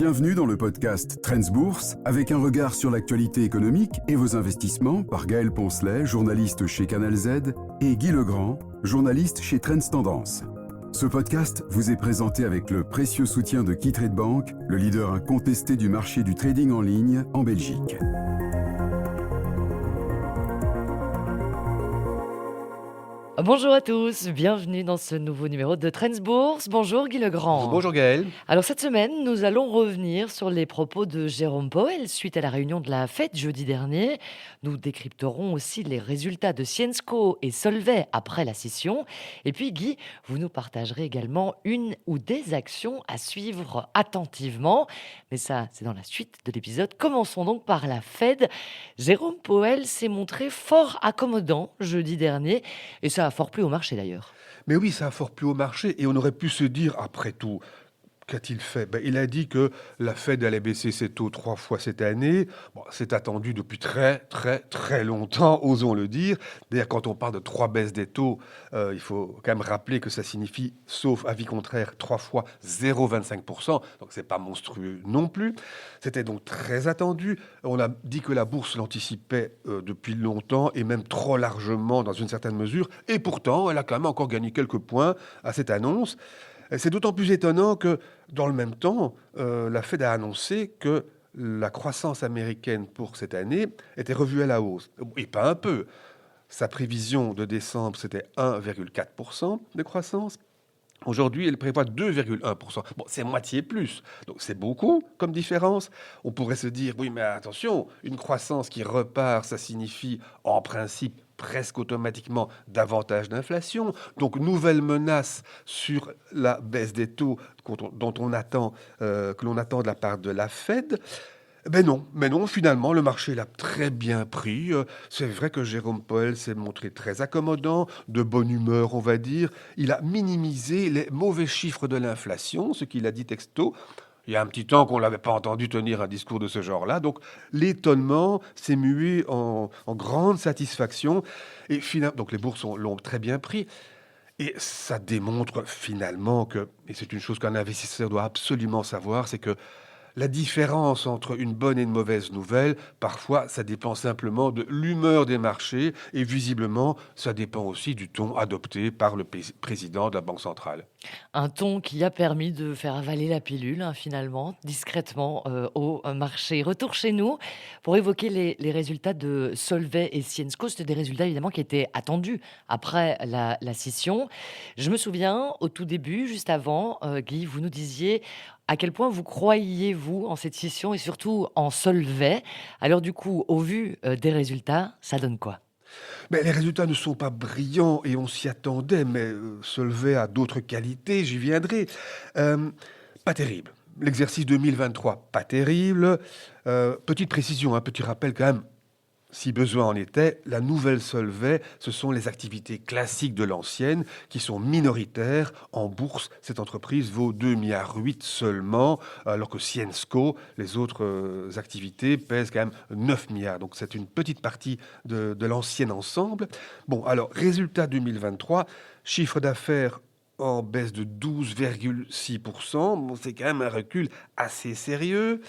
Bienvenue dans le podcast Trends Bourse, avec un regard sur l'actualité économique et vos investissements par Gaël Poncelet, journaliste chez Canal Z, et Guy Legrand, journaliste chez Trends Tendance. Ce podcast vous est présenté avec le précieux soutien de KeyTrade Bank, le leader incontesté du marché du trading en ligne en Belgique. Bonjour à tous, bienvenue dans ce nouveau numéro de Trends Bourse. Bonjour Guy Legrand. Bonjour Gaël. Alors cette semaine, nous allons revenir sur les propos de Jérôme Powell suite à la réunion de la Fed jeudi dernier. Nous décrypterons aussi les résultats de Syensqo et Solvay après la scission. Et puis Guy, vous nous partagerez également une ou des actions à suivre attentivement. Mais ça, c'est dans la suite de l'épisode. Commençons donc par la Fed. Jérôme Powell s'est montré fort accommodant jeudi dernier et ça a fort plu au marché d'ailleurs. Mais oui, ça a fort plu au marché et on aurait pu se dire, après tout, qu'a-t-il fait ? Il a dit que la Fed allait baisser ses taux 3 fois cette année. Bon, c'est attendu depuis très longtemps, osons le dire. D'ailleurs, quand on parle de 3 baisses des taux, il faut quand même rappeler que ça signifie, sauf avis contraire, 3 fois 0,25%. Donc, c'est pas monstrueux non plus. C'était donc très attendu. On a dit que la bourse l'anticipait depuis longtemps et même trop largement dans une certaine mesure. Et pourtant, elle a quand même encore gagné quelques points à cette annonce. C'est d'autant plus étonnant que, dans le même temps, la Fed a annoncé que la croissance américaine pour cette année était revue à la hausse. Et pas un peu. Sa prévision de décembre, c'était 1,4% de croissance. Aujourd'hui, elle prévoit 2,1%. Bon, c'est moitié plus. Donc, c'est beaucoup comme différence. On pourrait se dire, oui, mais attention, une croissance qui repart, ça signifie, en principe, presque automatiquement davantage d'inflation. Donc, nouvelle menace sur la baisse des taux dont on attend, que l'on attend de la part de la Fed. Mais non, finalement, le marché l'a très bien pris. C'est vrai que Jérôme Powell s'est montré très accommodant, de bonne humeur, on va dire. Il a minimisé les mauvais chiffres de l'inflation, ce qu'il a dit texto. Il y a un petit temps qu'on ne l'avait pas entendu tenir un discours de ce genre-là. Donc, l'étonnement s'est mué en grande satisfaction. Et finalement, donc les bourses l'ont très bien pris. Et ça démontre finalement que, et c'est une chose qu'un investisseur doit absolument savoir, c'est que la différence entre une bonne et une mauvaise nouvelle, parfois, ça dépend simplement de l'humeur des marchés et visiblement, ça dépend aussi du ton adopté par le président de la Banque centrale. Un ton qui a permis de faire avaler la pilule, finalement, discrètement au marché. Retour chez nous pour évoquer les résultats de Solvay et Syensqo. C'était des résultats évidemment qui étaient attendus après la scission. Je me souviens, au tout début, juste avant, Guy, vous nous disiez à quel point vous croyiez-vous en cette scission et surtout en Solvay. Alors du coup, au vu des résultats, ça donne quoi ? Mais les résultats ne sont pas brillants et on s'y attendait, mais Solvay a d'autres qualités, j'y viendrai. Pas terrible. L'exercice 2023, pas terrible. Petite précision, un petit rappel quand même. Si besoin en était, la nouvelle Solvay, ce sont les activités classiques de l'ancienne qui sont minoritaires. En bourse, cette entreprise vaut 2,8 milliards seulement, alors que Syensqo, les autres activités, pèsent quand même 9 milliards. Donc c'est une petite partie de l'ancienne ensemble. Bon, alors, résultat 2023, chiffre d'affaires en baisse de 12,6%. Bon, c'est quand même un recul assez sérieux.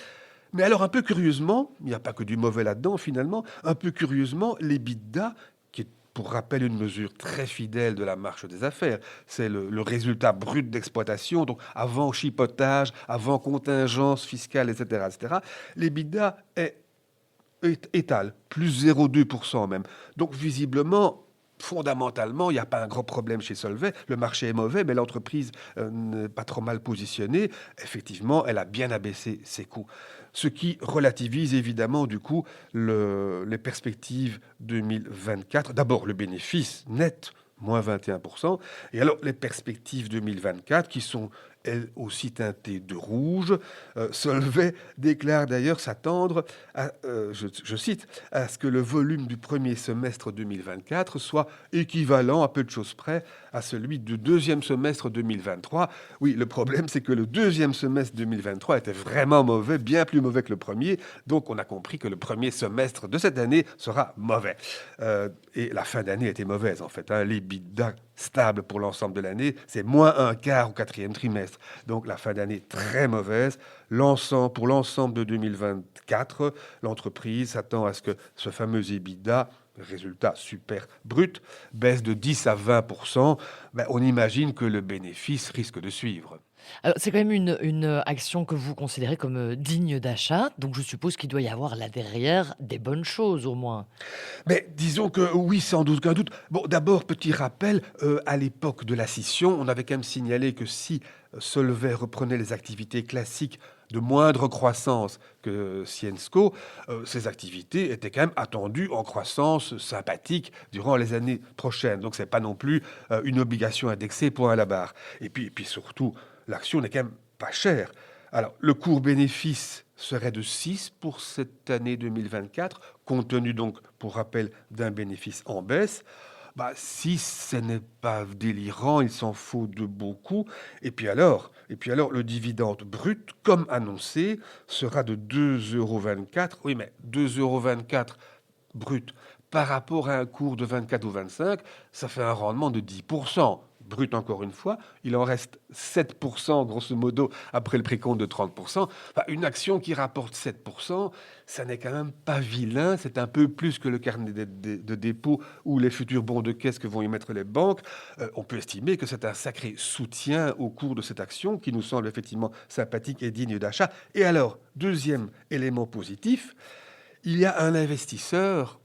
Mais alors, un peu curieusement, il n'y a pas que du mauvais là-dedans finalement, un peu curieusement, l'EBITDA, qui est pour rappel une mesure très fidèle de la marche des affaires, c'est le résultat brut d'exploitation, donc avant chipotage, avant contingence fiscale, etc., l'EBITDA est étale, plus 0,2% même. Donc visiblement, fondamentalement, il n'y a pas un gros problème chez Solvay. Le marché est mauvais, mais l'entreprise n'est pas trop mal positionnée. Effectivement, elle a bien abaissé ses coûts. Ce qui relativise évidemment, du coup, les perspectives 2024. D'abord, le bénéfice net, moins 21%. Et alors, les perspectives 2024, qui sont elles aussi teintées de rouge. Solvay déclare d'ailleurs s'attendre, je cite, à ce que le volume du premier semestre 2024 soit équivalent, à peu de choses près, à celui du deuxième semestre 2023. Oui, le problème, c'est que le deuxième semestre 2023 était vraiment mauvais, bien plus mauvais que le premier. Donc, on a compris que le premier semestre de cette année sera mauvais. Et la fin d'année était mauvaise, en fait. Les l'EBITDA stable pour l'ensemble de l'année. C'est moins un quart au quatrième trimestre. Donc la fin d'année très mauvaise. Pour l'ensemble de 2024, l'entreprise s'attend à ce que ce fameux EBITDA, résultat super brut, baisse de 10 à 20%. On imagine que le bénéfice risque de suivre. Alors, c'est quand même une action que vous considérez comme, digne d'achat, donc je suppose qu'il doit y avoir là derrière des bonnes choses au moins? Mais disons que oui, sans doute aucun doute. Bon, d'abord, petit rappel, à l'époque de la scission, on avait quand même signalé que si Solvay reprenait les activités classiques de moindre croissance que Syensqo, ces activités étaient quand même attendues en croissance sympathique durant les années prochaines. Donc, c'est pas non plus une obligation indexée point à la barre. Et puis surtout, l'action n'est quand même pas chère. Alors, le cours bénéfice serait de 6 pour cette année 2024, compte tenu donc, pour rappel, d'un bénéfice en baisse. 6, ce n'est pas délirant, il s'en faut de beaucoup. Et puis alors, le dividende brut, comme annoncé, sera de 2,24 €. Oui, mais 2,24 € brut par rapport à un cours de 24 ou 25, ça fait un rendement de 10%. Brut encore une fois, il en reste 7% grosso modo après le précompte de 30%. Une action qui rapporte 7%, ça n'est quand même pas vilain, c'est un peu plus que le carnet de dépôt ou les futurs bons de caisse que vont y mettre les banques. On peut estimer que c'est un sacré soutien au cours de cette action qui nous semble effectivement sympathique et digne d'achat. Et alors, deuxième élément positif, il y a un investisseur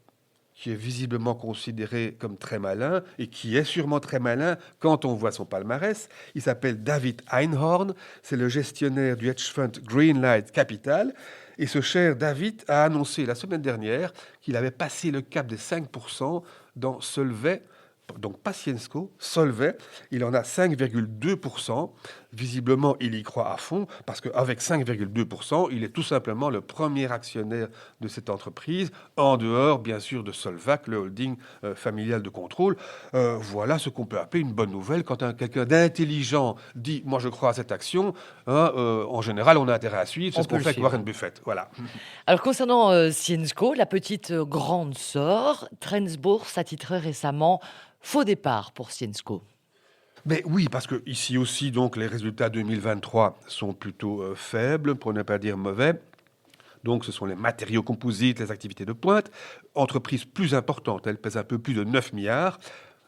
qui est visiblement considéré comme très malin et qui est sûrement très malin quand on voit son palmarès. Il s'appelle David Einhorn, c'est le gestionnaire du hedge fund Greenlight Capital. Et ce cher David a annoncé la semaine dernière qu'il avait passé le cap des 5% dans Solvay, donc pas Syensqo, Solvay. Il en a 5,2%. Visiblement, il y croit à fond parce qu'avec 5,2%, il est tout simplement le premier actionnaire de cette entreprise, en dehors, bien sûr, de Solvac, le holding familial de contrôle. Voilà ce qu'on peut appeler une bonne nouvelle. Quand quelqu'un d'intelligent dit « moi, je crois à cette action », en général, on a intérêt à suivre. C'est ce qu'on fait avec Warren Buffett. Voilà. Alors concernant, Syensqo, la petite, grande sœur, Trends a titré récemment: «Faux départ pour Syensqo». Mais oui, parce que ici aussi, donc, les résultats 2023 sont plutôt faibles, pour ne pas dire mauvais. Donc, ce sont les matériaux composites, les activités de pointe. Entreprise plus importante, elle pèse un peu plus de 9 milliards.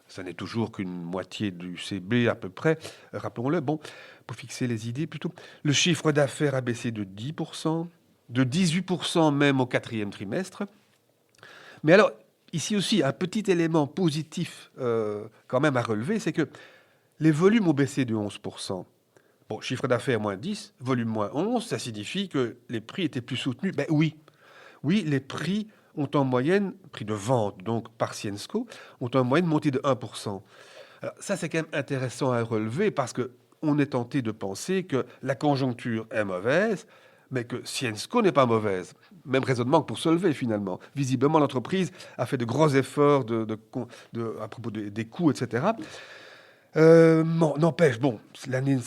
Ça n'est toujours qu'une moitié du CB à peu près, rappelons-le. Bon, pour fixer les idées plutôt. Le chiffre d'affaires a baissé de 10%, de 18% même au quatrième trimestre. Mais alors, ici aussi, un petit élément positif quand même à relever, c'est que les volumes ont baissé de 11%. Bon, chiffre d'affaires moins 10, volume moins 11, ça signifie que les prix étaient plus soutenus. Oui, les prix ont en moyenne, prix de vente donc par Syensqo, ont en moyenne monté de 1%. Alors ça, c'est quand même intéressant à relever parce qu'on est tenté de penser que la conjoncture est mauvaise, mais que Syensqo n'est pas mauvaise. Même raisonnement que pour Solvay, finalement. Visiblement, l'entreprise a fait de gros efforts à propos des coûts, etc. N'empêche, l'année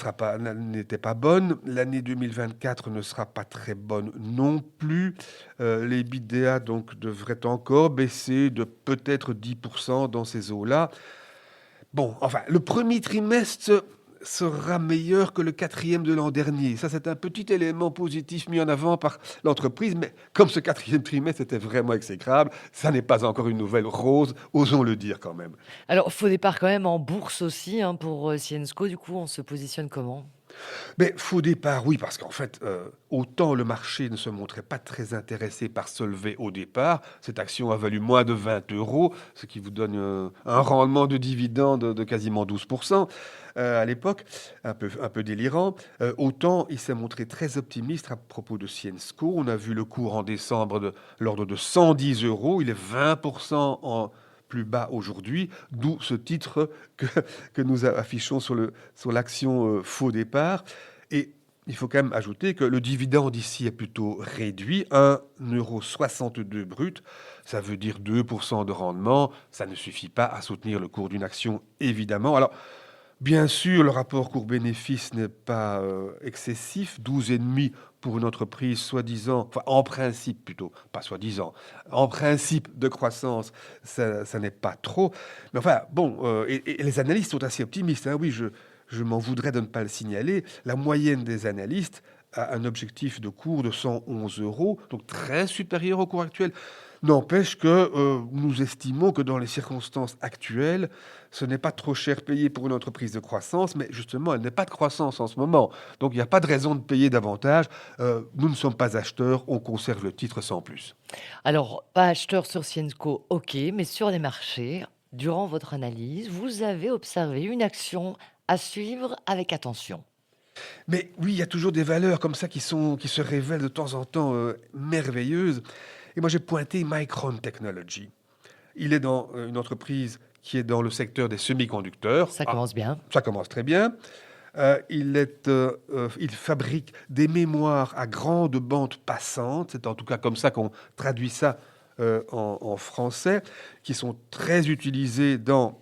n'était pas bonne. L'année 2024 ne sera pas très bonne non plus. Les EBITDA donc devraient encore baisser de peut-être 10% dans ces eaux-là. Le premier trimestre sera meilleur que le quatrième de l'an dernier. Ça, c'est un petit élément positif mis en avant par l'entreprise, mais comme ce quatrième trimestre était vraiment exécrable, ça n'est pas encore une nouvelle rose, osons le dire quand même. Alors, faux départ quand même en bourse aussi, hein, pour, Syensqo. Du coup, on se positionne comment? Mais faux départ, oui, parce qu'en fait, autant le marché ne se montrait pas très intéressé par Solvay au départ, cette action a valu moins de 20 €, ce qui vous donne un rendement de dividende de quasiment 12% à l'époque, un peu délirant. Autant il s'est montré très optimiste à propos de Syensqo. On a vu le cours en décembre de l'ordre de 110 €, il est 20% en plus bas aujourd'hui, d'où ce titre que nous affichons sur l'action faux départ. Et il faut quand même ajouter que le dividende ici est plutôt réduit, 1,62 € brut, ça veut dire 2% de rendement, ça ne suffit pas à soutenir le cours d'une action, évidemment. Alors, Bien sûr, le rapport court-bénéfice n'est pas excessif, 12,5 pour une entreprise soi-disant, enfin en principe plutôt, pas soi-disant, en principe de croissance, ça n'est pas trop. Mais enfin, bon, et les analystes sont assez optimistes, hein. Oui, je m'en voudrais de ne pas le signaler. La moyenne des analystes a un objectif de cours de 111 euros, donc très supérieur au cours actuel. N'empêche que nous estimons que dans les circonstances actuelles, ce n'est pas trop cher payé pour une entreprise de croissance, mais justement, elle n'est pas de croissance en ce moment. Donc, il n'y a pas de raison de payer davantage. Nous ne sommes pas acheteurs, on conserve le titre sans plus. Alors, pas acheteur sur Syensqo, ok, mais sur les marchés, durant votre analyse, vous avez observé une action à suivre avec attention. Mais oui, il y a toujours des valeurs comme ça qui se révèlent de temps en temps merveilleuses. Et moi, j'ai pointé Micron Technology. Il est dans une entreprise qui est dans le secteur des semi-conducteurs. Ça Ah, commence bien. ça commence très bien. Il fabrique des mémoires à grande bande passante, c'est en tout cas comme ça qu'on traduit ça en français, qui sont très utilisés dans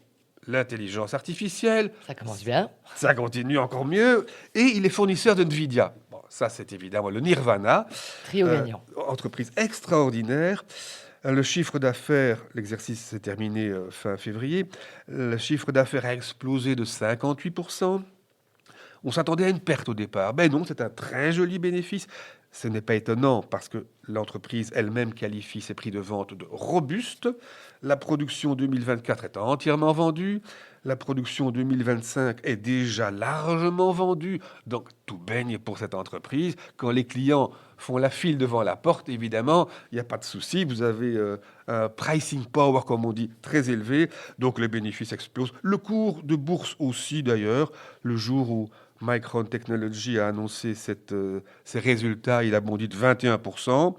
l'intelligence artificielle. Ça commence bien. Ça continue encore mieux. Et il est fournisseur de Nvidia. Bon, ça, c'est évidemment le Nirvana. Trio gagnant. Entreprise extraordinaire. Le chiffre d'affaires, l'exercice s'est terminé fin février, le chiffre d'affaires a explosé de 58%. On s'attendait à une perte au départ. Ben non, c'est un très joli bénéfice. Ce n'est pas étonnant parce que l'entreprise elle-même qualifie ses prix de vente de robustes. La production 2024 est entièrement vendue. La production 2025 est déjà largement vendue. Donc tout baigne pour cette entreprise. Quand les clients font la file devant la porte, évidemment, il n'y a pas de souci. Vous avez un pricing power, comme on dit, très élevé. Donc les bénéfices explosent. Le cours de bourse aussi, d'ailleurs. Le jour où Micron Technology a annoncé ses résultats, il a bondi de 21%.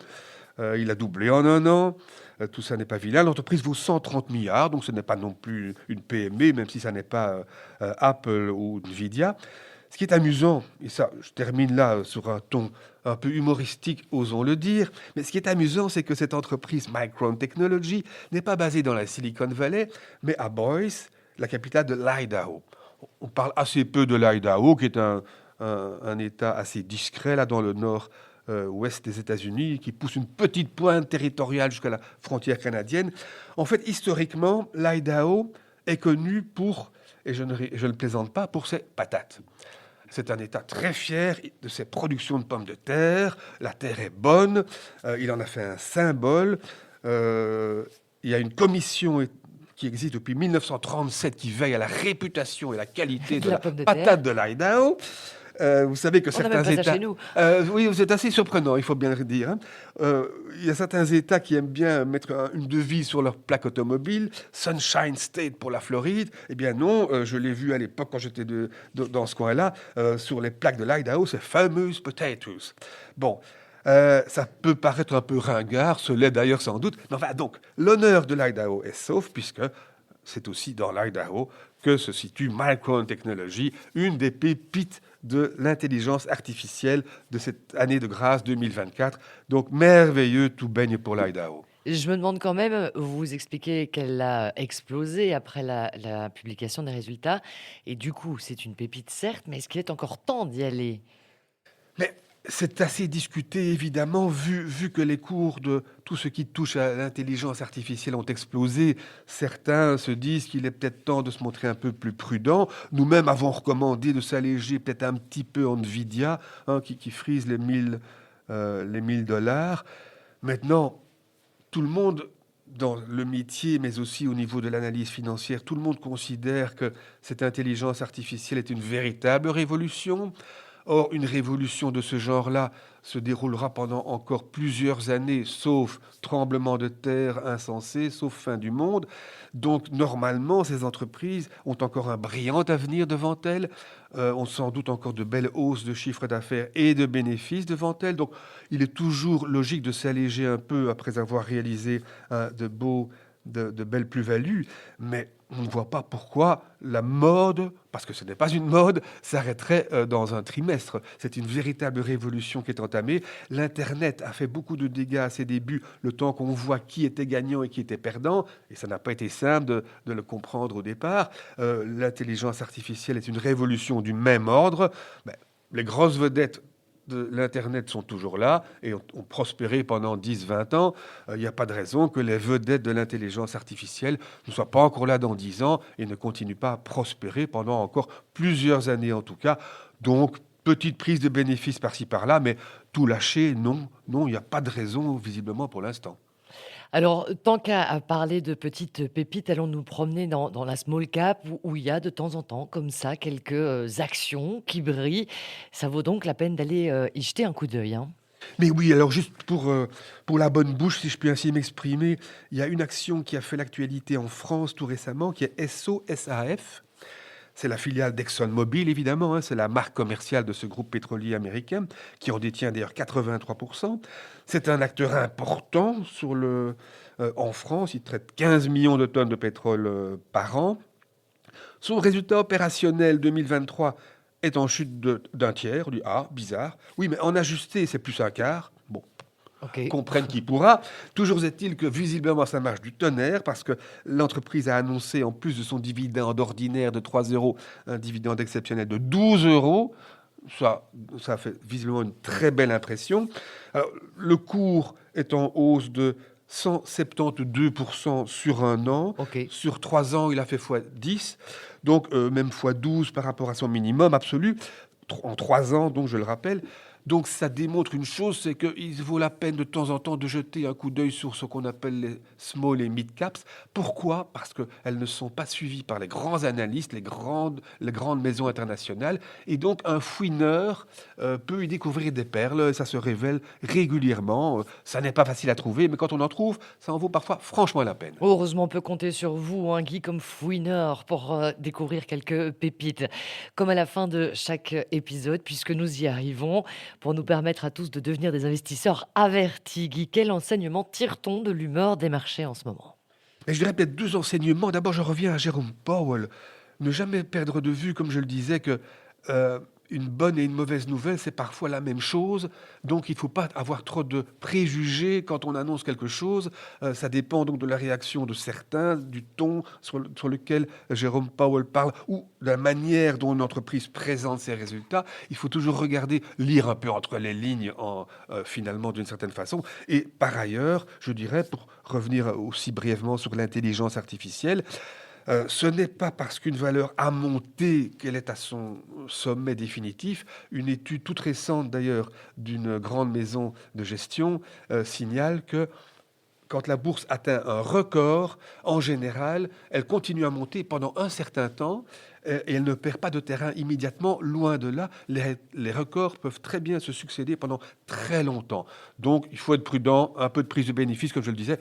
Il a doublé en un an. Tout ça n'est pas vilain. L'entreprise vaut 130 milliards, donc ce n'est pas non plus une PME, même si ça n'est pas Apple ou Nvidia. Ce qui est amusant, et ça, je termine là sur un ton un peu humoristique, osons le dire, mais ce qui est amusant, c'est que cette entreprise Micron Technology n'est pas basée dans la Silicon Valley, mais à Boise, la capitale de l'Idaho. On parle assez peu de l'Idaho, qui est un État assez discret, là, dans le nord-ouest des États-Unis, qui pousse une petite pointe territoriale jusqu'à la frontière canadienne. En fait, historiquement, l'Idaho est connu pour, et je ne plaisante pas, pour ses patates. C'est un État très fier de ses productions de pommes de terre. La terre est bonne. Il en a fait un symbole. Il y a une commission qui existe depuis 1937 qui veille à la réputation et la qualité de la pomme de patate de l'Idaho. Vous savez que On n'a certains même pas ça États... chez nous. Oui, c'est assez surprenant, il faut bien le dire, hein. Il y a certains États qui aiment bien mettre une devise sur leur plaque automobile, Sunshine State pour la Floride. Eh bien non, je l'ai vu à l'époque quand j'étais dans ce coin-là, sur les plaques de l'Idaho, c'est Famous Potatoes. Bon, ça peut paraître un peu ringard, ce l'est d'ailleurs sans doute. Mais enfin, donc, l'honneur de l'Idaho est sauf, puisque c'est aussi dans l'Idaho que se situe Micron Technology, une des pépites de l'intelligence artificielle de cette année de grâce 2024. Donc, merveilleux, tout baigne pour l'Idaho. Je me demande quand même, vous expliquez qu'elle a explosé après la publication des résultats. Et du coup, c'est une pépite, certes, mais est-ce qu'il est encore temps d'y aller? Mais c'est assez discuté, évidemment, vu que les cours de tout ce qui touche à l'intelligence artificielle ont explosé. Certains se disent qu'il est peut-être temps de se montrer un peu plus prudent. Nous-mêmes avons recommandé de s'alléger peut-être un petit peu en Nvidia, hein, qui frise les 1000 dollars. Maintenant, tout le monde, dans le métier, mais aussi au niveau de l'analyse financière, tout le monde considère que cette intelligence artificielle est une véritable révolution. Or, une révolution de ce genre-là se déroulera pendant encore plusieurs années, sauf tremblement de terre insensé, sauf fin du monde. Donc, normalement, ces entreprises ont encore un brillant avenir devant elles, ont sans doute encore de belles hausses de chiffre d'affaires et de bénéfices devant elles. Donc, il est toujours logique de s'alléger un peu après avoir réalisé de belles plus-values. Mais on ne voit pas pourquoi la mode, parce que ce n'est pas une mode, s'arrêterait dans un trimestre. C'est une véritable révolution qui est entamée. L'Internet a fait beaucoup de dégâts à ses débuts, le temps qu'on voit qui était gagnant et qui était perdant, et ça n'a pas été simple de le comprendre au départ. L'intelligence artificielle est une révolution du même ordre. Ben, les grosses vedettes de l'Internet sont toujours là et ont prospéré pendant 10-20 ans. Il n'y a pas de raison que les vedettes de l'intelligence artificielle ne soient pas encore là dans 10 ans et ne continuent pas à prospérer pendant encore plusieurs années en tout cas. Donc, petite prise de bénéfices par-ci par-là, mais tout lâcher, non, non, il n'y a pas de raison visiblement pour l'instant. Alors, tant qu'à parler de petites pépites, allons nous promener dans la small cap où il y a de temps en temps, comme ça, quelques actions qui brillent. Ça vaut donc la peine d'aller y jeter un coup d'œil, hein. Mais oui, alors juste pour la bonne bouche, si je puis ainsi m'exprimer, il y a une action qui a fait l'actualité en France tout récemment, qui est SOSAF. C'est la filiale d'ExxonMobil, évidemment, hein, c'est la marque commerciale de ce groupe pétrolier américain, qui en détient d'ailleurs 83%. C'est un acteur important en France, il traite 15 millions de tonnes de pétrole par an. Son résultat opérationnel 2023 est en chute d'un tiers. On dit, ah, bizarre. Oui, mais en ajusté, c'est plus un quart. Bon, Ok. comprenne qui pourra. Toujours est-il que visiblement ça marche du tonnerre parce que l'entreprise a annoncé, en plus de son dividende ordinaire de 3 euros, un dividende exceptionnel de 12 euros. Ça fait visiblement une très belle impression. Alors, le cours est en hausse de 172% sur un an. Ok. Sur 3 ans, il a fait x10. Donc, même x12 par rapport à son minimum absolu. En 3 ans, donc je le rappelle. Donc ça démontre une chose, c'est qu'il vaut la peine de temps en temps de jeter un coup d'œil sur ce qu'on appelle les small et mid caps. Pourquoi? Parce qu'elles ne sont pas suivies par les grands analystes, les grandes maisons internationales. Et donc un fouineur peut y découvrir des perles. Ça se révèle régulièrement. Ça n'est pas facile à trouver, mais quand on en trouve, ça en vaut parfois franchement la peine. Heureusement, on peut compter sur vous, hein, Guy, comme fouineur, pour découvrir quelques pépites. Comme à la fin de chaque épisode, puisque nous y arrivons, pour nous permettre à tous de devenir des investisseurs avertis. Guy, quel enseignement tire-t-on de l'humeur des marchés en ce moment? Et je dirais peut-être 2 enseignements. D'abord, je reviens à Jérôme Powell. Ne jamais perdre de vue, comme je le disais, que euh, une bonne et une mauvaise nouvelle, c'est parfois la même chose. Donc, il ne faut pas avoir trop de préjugés quand on annonce quelque chose. Ça dépend donc de la réaction de certains, du ton sur lequel Jérôme Powell parle ou de la manière dont une entreprise présente ses résultats. Il faut toujours regarder, lire un peu entre les lignes, finalement, d'une certaine façon. Et par ailleurs, je dirais, pour revenir aussi brièvement sur l'intelligence artificielle, ce n'est pas parce qu'une valeur a monté qu'elle est à son sommet définitif. Une étude toute récente d'ailleurs d'une grande maison de gestion signale que quand la bourse atteint un record, en général, elle continue à monter pendant un certain temps et elle ne perd pas de terrain immédiatement. Loin de là, les records peuvent très bien se succéder pendant très longtemps. Donc, il faut être prudent, un peu de prise de bénéfice, comme je le disais.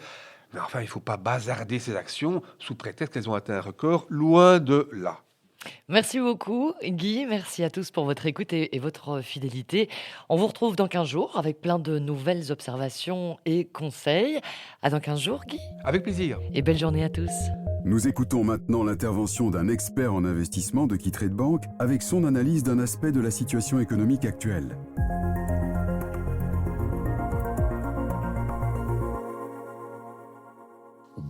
Mais enfin, il ne faut pas bazarder ces actions sous prétexte qu'elles ont atteint un record, loin de là. Merci beaucoup, Guy. Merci à tous pour votre écoute et votre fidélité. On vous retrouve dans 15 jours avec plein de nouvelles observations et conseils. À dans 15 jours, Guy. Avec plaisir. Et belle journée à tous. Nous écoutons maintenant l'intervention d'un expert en investissement de Key Bank avec son analyse d'un aspect de la situation économique actuelle.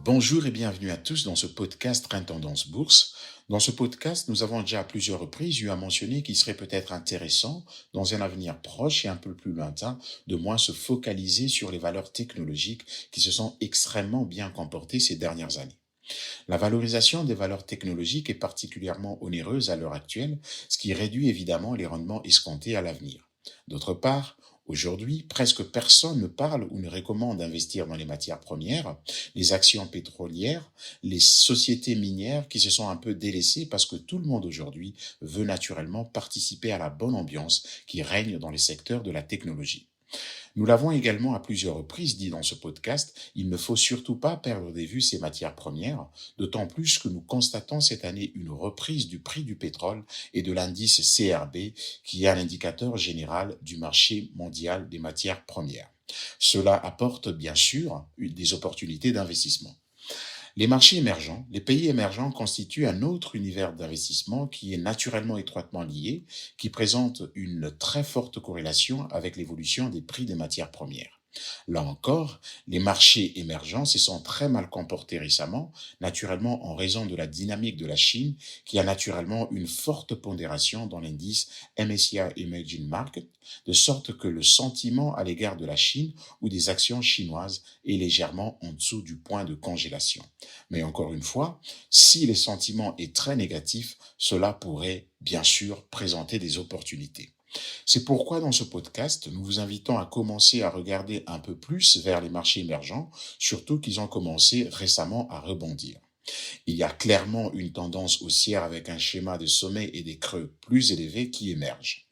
Bonjour et bienvenue à tous dans ce podcast Train Tendance Bourse. Dans ce podcast, nous avons déjà à plusieurs reprises eu à mentionner qu'il serait peut-être intéressant, dans un avenir proche et un peu plus lointain, de moins se focaliser sur les valeurs technologiques qui se sont extrêmement bien comportées ces dernières années. La valorisation des valeurs technologiques est particulièrement onéreuse à l'heure actuelle, ce qui réduit évidemment les rendements escomptés à l'avenir. D'autre part, aujourd'hui, presque personne ne parle ou ne recommande d'investir dans les matières premières, les actions pétrolières, les sociétés minières qui se sont un peu délaissées parce que tout le monde aujourd'hui veut naturellement participer à la bonne ambiance qui règne dans les secteurs de la technologie. Nous l'avons également à plusieurs reprises dit dans ce podcast, il ne faut surtout pas perdre de vue ces matières premières, d'autant plus que nous constatons cette année une reprise du prix du pétrole et de l'indice CRB, qui est un indicateur général du marché mondial des matières premières. Cela apporte bien sûr des opportunités d'investissement. Les marchés émergents, les pays émergents constituent un autre univers d'investissement qui est naturellement étroitement lié, qui présente une très forte corrélation avec l'évolution des prix des matières premières. Là encore, les marchés émergents se sont très mal comportés récemment, naturellement en raison de la dynamique de la Chine, qui a naturellement une forte pondération dans l'indice MSCI Emerging Market, de sorte que le sentiment à l'égard de la Chine ou des actions chinoises est légèrement en dessous du point de congélation. Mais encore une fois, si le sentiment est très négatif, cela pourrait bien sûr présenter des opportunités. C'est pourquoi dans ce podcast, nous vous invitons à commencer à regarder un peu plus vers les marchés émergents, surtout qu'ils ont commencé récemment à rebondir. Il y a clairement une tendance haussière avec un schéma de sommets et des creux plus élevés qui émergent.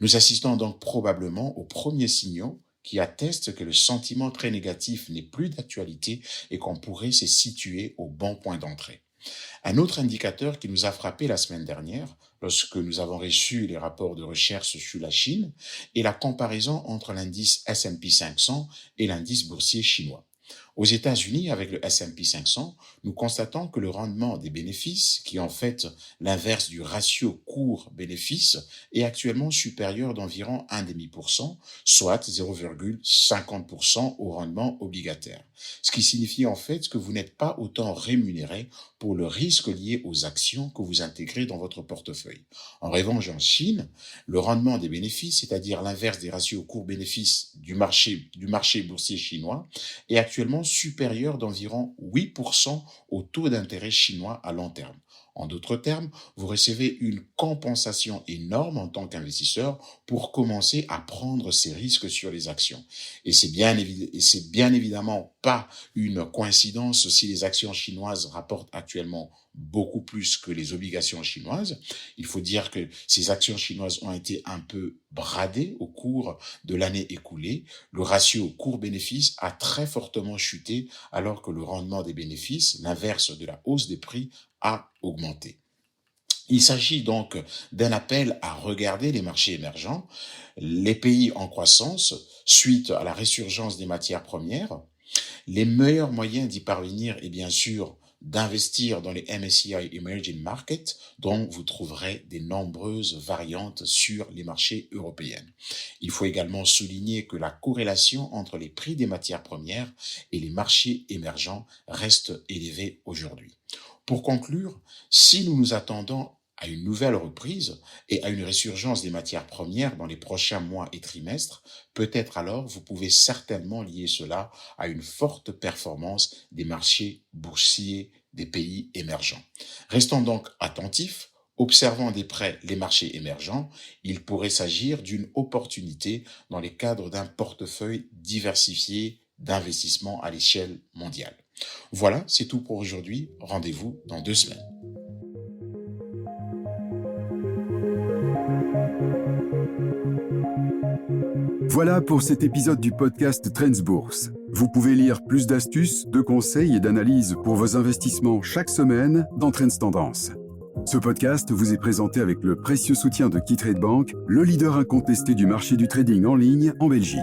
Nous assistons donc probablement aux premiers signaux qui attestent que le sentiment très négatif n'est plus d'actualité et qu'on pourrait se situer au bon point d'entrée. Un autre indicateur qui nous a frappé la semaine dernière, lorsque nous avons reçu les rapports de recherche sur la Chine, est la comparaison entre l'indice S&P 500 et l'indice boursier chinois. Aux États-Unis, avec le S&P 500, nous constatons que le rendement des bénéfices, qui est en fait l'inverse du ratio cours-bénéfice, est actuellement supérieur d'environ 0,5%, soit 0,50% au rendement obligataire. Ce qui signifie en fait que vous n'êtes pas autant rémunéré pour le risque lié aux actions que vous intégrez dans votre portefeuille. En revanche, en Chine, le rendement des bénéfices, c'est-à-dire l'inverse des ratios cours-bénéfices du marché boursier chinois, est actuellement supérieur d'environ 8% au taux d'intérêt chinois à long terme. En d'autres termes, vous recevez une compensation énorme en tant qu'investisseur pour commencer à prendre ces risques sur les actions. Et c'est bien évidemment pas une coïncidence si les actions chinoises rapportent actuellement beaucoup plus que les obligations chinoises. Il faut dire que ces actions chinoises ont été un peu bradées au cours de l'année écoulée. Le ratio cours-bénéfice a très fortement chuté alors que le rendement des bénéfices, l'inverse de la hausse des prix, a augmenté. Il s'agit donc d'un appel à regarder les marchés émergents, les pays en croissance suite à la résurgence des matières premières. Les meilleurs moyens d'y parvenir est bien sûr d'investir dans les MSCI Emerging Market, dont vous trouverez de nombreuses variantes sur les marchés européens. Il faut également souligner que la corrélation entre les prix des matières premières et les marchés émergents reste élevée aujourd'hui. Pour conclure, si nous nous attendons à une nouvelle reprise et à une résurgence des matières premières dans les prochains mois et trimestres, peut-être alors vous pouvez certainement lier cela à une forte performance des marchés boursiers des pays émergents. Restons donc attentifs, observant de près les marchés émergents. Il pourrait s'agir d'une opportunité dans le cadre d'un portefeuille diversifié d'investissement à l'échelle mondiale. Voilà, c'est tout pour aujourd'hui. Rendez-vous dans 2 semaines. Voilà pour cet épisode du podcast Trends Bourse. Vous pouvez lire plus d'astuces, de conseils et d'analyses pour vos investissements chaque semaine dans Trends Tendance. Ce podcast vous est présenté avec le précieux soutien de KeyTrade Bank, le leader incontesté du marché du trading en ligne en Belgique.